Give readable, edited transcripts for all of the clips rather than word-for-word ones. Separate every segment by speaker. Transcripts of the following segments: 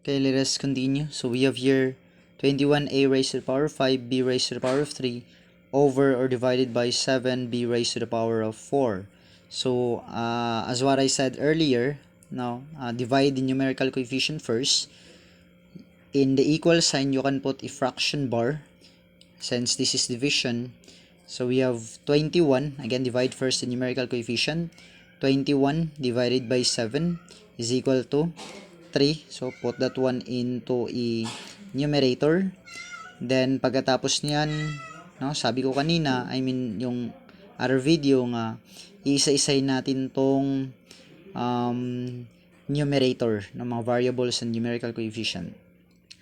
Speaker 1: Okay, let us continue. So we have here 21a raised to the power of 5, b raised to the power of 3, over or divided by 7, b raised to the power of 4. So, as what I said earlier, now, divide the numerical coefficient first. In the equal sign, you can put a fraction bar, since this is division. So we have 21, again, divide first the numerical coefficient. 21 divided by 7 is equal to 3. So, put that one into a numerator. Then, pagkatapos niyan, no, sabi ko kanina, yung other video nga, iisa-isay natin tong numerator ng mga variables and numerical coefficient.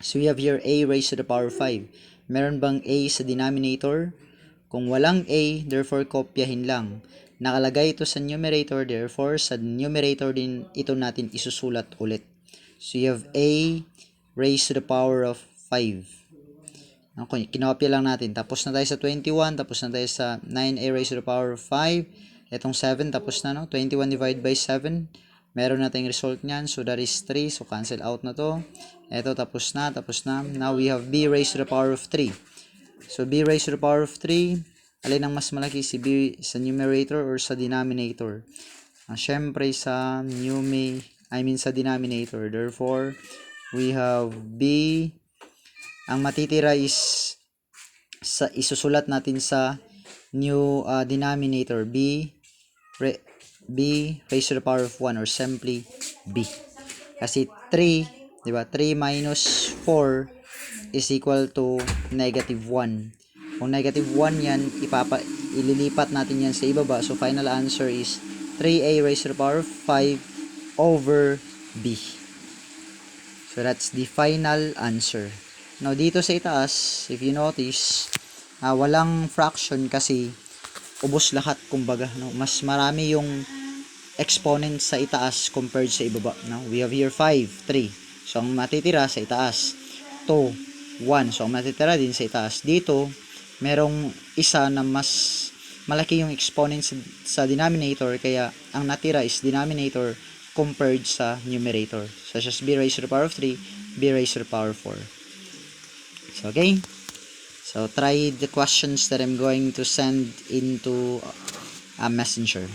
Speaker 1: So, we have here a raised to the power of 5. Meron bang a sa denominator? Kung walang a, therefore, kopyahin lang. Nakalagay ito sa numerator, therefore, sa numerator din ito natin isusulat ulit. So, you have a raised to the power of 5. Okay, kinopya lang natin. Tapos na tayo sa 21, tapos na tayo sa 9a raised to the power of 5. Itong 7, tapos na, no? 21 divided by 7. Meron na tayong result niyan. So, that is 3. So, cancel out na to. Ito, tapos na, tapos na. Now, we have b raised to the power of 3. So, b raised to the power of 3. Alin ang mas malaki, si b sa numerator or sa denominator? Syempre, sa sa denominator. Therefore, we have b. Ang matitira is isusulat natin sa new denominator, b raised to the power of 1, or simply b. Kasi 3, di ba? 3 minus 4 is equal to negative 1. Kung negative 1 yan, ililipat natin yan sa ibaba. So, final answer is 3a raised to the power of 5 over b. So, that's the final answer. Now, dito sa itaas, if you notice, walang fraction kasi ubos lahat, kumbaga. No? Mas marami yung exponent sa itaas compared sa ibaba. No? We have here 5, 3. So, ang matitira sa itaas, 2, 1. So, ang matitira din sa itaas. Dito, merong isa na mas malaki yung exponent sa denominator, kaya ang natira is denominator compared sa numerator. Such as b raised to the power of 3, b raised to the power of 4. So, okay. So, try the questions that I'm going to send into a messenger.